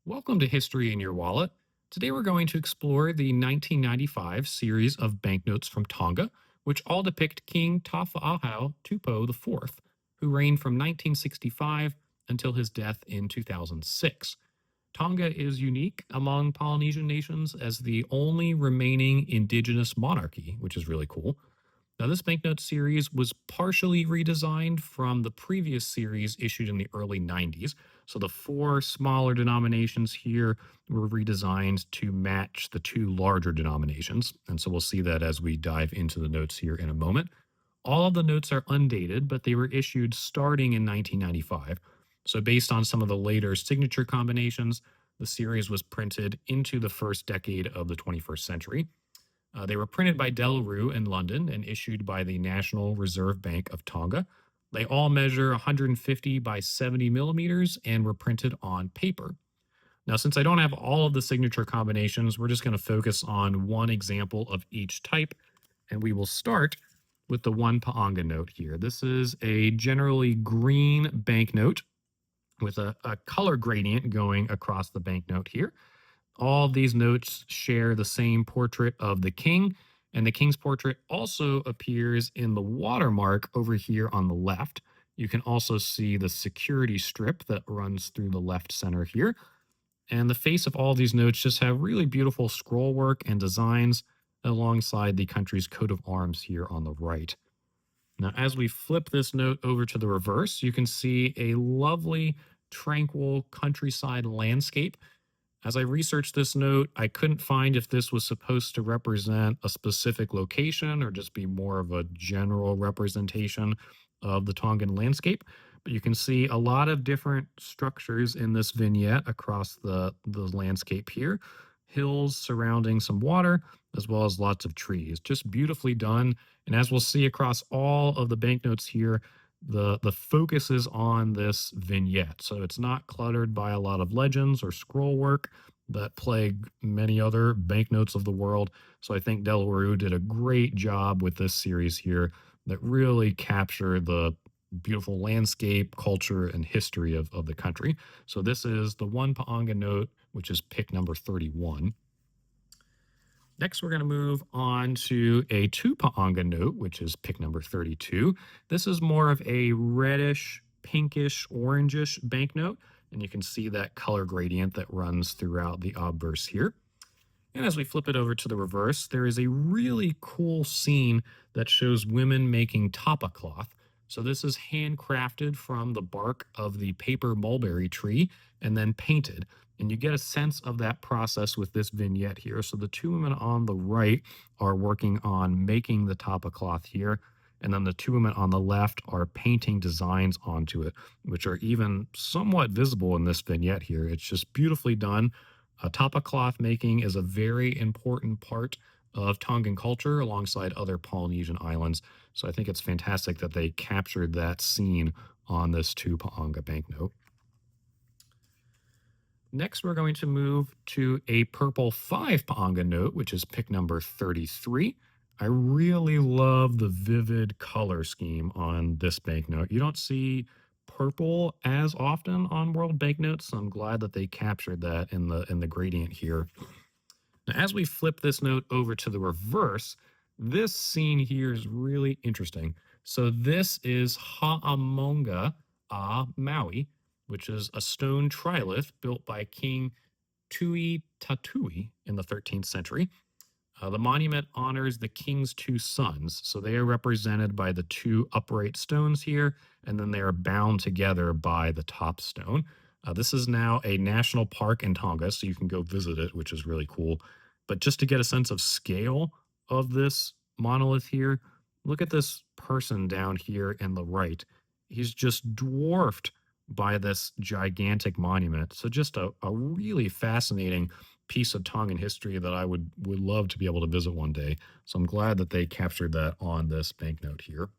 Welcome to History in Your Wallet. Today we're going to explore the 1995 series of banknotes from Tonga, which all depict King Taufa'ahau Tupo IV, who reigned from 1965 until his death in 2006. Tonga is unique among Polynesian nations as the only remaining indigenous monarchy, which is really cool. Now, this banknote series was partially redesigned from the previous series issued in the early 90s. So the four smaller denominations here were redesigned to match the two larger denominations. And so we'll see that as we dive into the notes here in a moment. All of the notes are undated, but they were issued starting in 1995. So, based on some of the later signature combinations, the series was printed into the first decade of the 21st century. They were printed by Delarue in London and issued by the National Reserve Bank of Tonga. They all measure 150 by 70 millimeters and were printed on paper. Now, since I don't have all of the signature combinations, we're just going to focus on one example of each type, and we will start with the one Paanga note here. This is a generally green banknote with a color gradient going across the banknote here. All of these notes share the same portrait of the king, and the king's portrait also appears in the watermark over here on the left. You can also see the security strip that runs through the left center here. And the face of all these notes just have really beautiful scroll work and designs alongside the country's coat of arms here on the right. Now, as we flip this note over to the reverse, you can see a lovely, tranquil countryside landscape. As I researched this note, I couldn't find if this was supposed to represent a specific location or just be more of a general representation of the Tongan landscape. But you can see a lot of different structures in this vignette across the landscape here. Hills surrounding some water, as well as lots of trees. Just beautifully done. And as we'll see across all of the banknotes here, the focus is on this vignette. So it's not cluttered by a lot of legends or scroll work that plague many other banknotes of the world. So I think Delarue did a great job with this series here that really captured the beautiful landscape, culture, and history of the country. So this is the one Paanga note, which is pick number 31. Next, we're going to move on to a two Paanga note, which is pick number 32. This is more of a reddish, pinkish, orangish banknote, and you can see that color gradient that runs throughout the obverse here. And as we flip it over to the reverse, there is a really cool scene that shows women making tapa cloth. So this is handcrafted from the bark of the paper mulberry tree and then painted. And you get a sense of that process with this vignette here. So the two women on the right are working on making the tapa cloth here. And then the two women on the left are painting designs onto it, which are even somewhat visible in this vignette here. It's just beautifully done. Tapa cloth making is a very important part of Tongan culture alongside other Polynesian islands. So I think it's fantastic that they captured that scene on this two Paanga banknote. Next, we're going to move to a purple 5 Paanga note, which is pick number 33. I really love the vivid color scheme on this banknote. You don't see purple as often on world banknotes, so I'm glad that they captured that in the gradient here. Now, as we flip this note over to the reverse, this scene here is really interesting. So this is Ha'amonga a Maui, which is a stone trilith built by King Tui Tatui in the 13th century. The monument honors the king's two sons. So they are represented by the two upright stones here, and then they are bound together by the top stone. This is now a national park in Tonga, so you can go visit it, which is really cool. But just to get a sense of scale of this monolith here, look at this person down here in the right. He's just dwarfed by this gigantic monument. So just a really fascinating piece of Tongan history that I would love to be able to visit one day. So I'm glad that they captured that on this banknote here.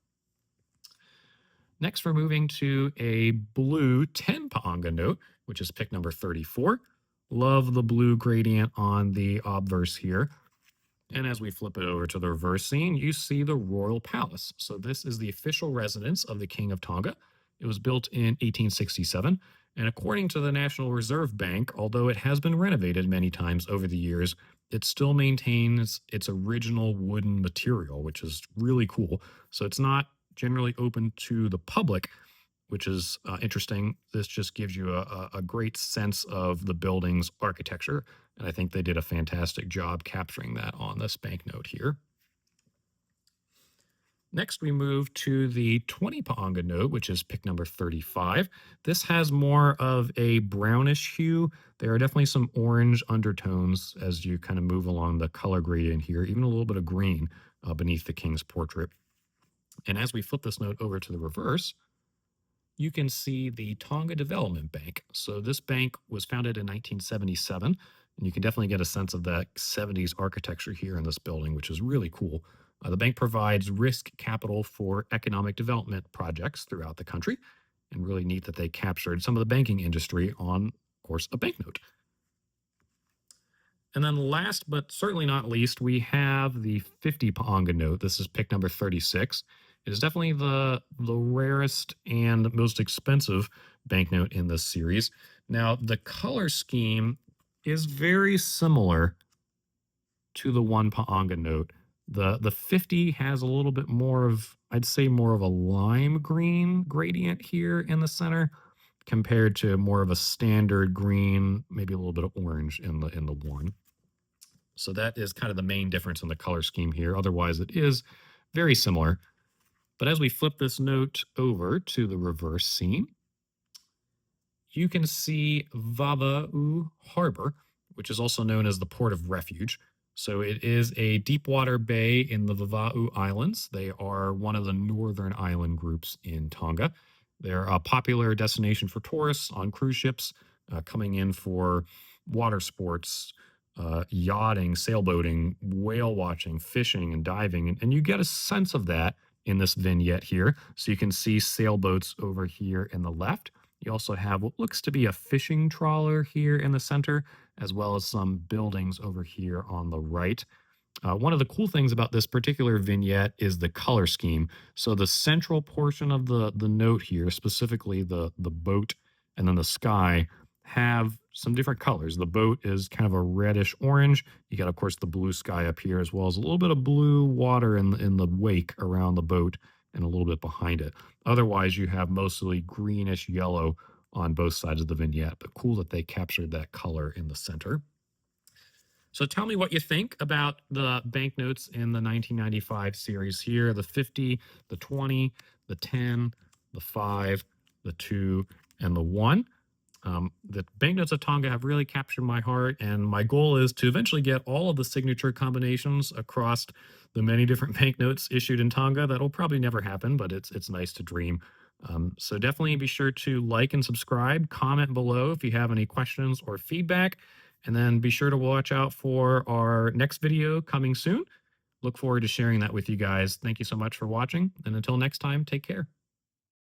Next, we're moving to a blue 10 Paanga note, which is pick number 34. Love the blue gradient on the obverse here. And as we flip it over to the reverse scene, you see the royal palace. So this is the official residence of the King of Tonga. It was built in 1867, And according to the National Reserve Bank, although it has been renovated many times over the years, it still maintains its original wooden material, which is really cool. So it's not generally open to the public, which is interesting. This just gives you a great sense of the building's architecture. And I think they did a fantastic job capturing that on this banknote here. Next, we move to the 20 Paanga note, which is pick number 35. This has more of a brownish hue. There are definitely some orange undertones as you kind of move along the color gradient here, even a little bit of green beneath the king's portrait. And as we flip this note over to the reverse, you can see the Tonga Development Bank. So this bank was founded in 1977, and you can definitely get a sense of that 70s architecture here in this building, which is really cool. The bank provides risk capital for economic development projects throughout the country, and really neat that they captured some of the banking industry on, of course, a banknote. And then last but certainly not least, we have the 50 Paanga note. This is pick number 36. It is definitely the rarest and most expensive banknote in this series. Now, the color scheme is very similar to the one Paanga note. The 50 has a little bit more of, I'd say, more of a lime green gradient here in the center compared to more of a standard green, maybe a little bit of orange in the one. So that is kind of the main difference in the color scheme here. Otherwise, it is very similar. But as we flip this note over to the reverse scene, you can see Vava'u Harbor, which is also known as the Port of Refuge. So it is a deep water bay in the Vava'u Islands. They are one of the northern island groups in Tonga. They're a popular destination for tourists on cruise ships coming in for water sports, yachting, sailboating, whale watching, fishing, and diving. And you get a sense of that in this vignette here. So you can see sailboats over here in the left. You also have what looks to be a fishing trawler here in the center, as well as some buildings over here on the right. One of the cool things about this particular vignette is the color scheme. So the central portion of the note here, specifically the boat and then the sky, have some different colors. The boat is kind of a reddish orange. You got, of course, the blue sky up here, as well as a little bit of blue water in the wake around the boat and a little bit behind it. Otherwise, you have mostly greenish yellow on both sides of the vignette, but cool that they captured that color in the center. So tell me what you think about the banknotes in the 1995 series here, the 50, the 20, the 10, the 5, the 2, and the 1. The banknotes of Tonga have really captured my heart, and my goal is to eventually get all of the signature combinations across the many different banknotes issued in Tonga. That'll probably never happen, but it's nice to dream. So definitely be sure to like and subscribe, comment below if you have any questions or feedback, and then be sure to watch out for our next video coming soon. Look forward to sharing that with you guys. Thank you so much for watching, and until next time, take care.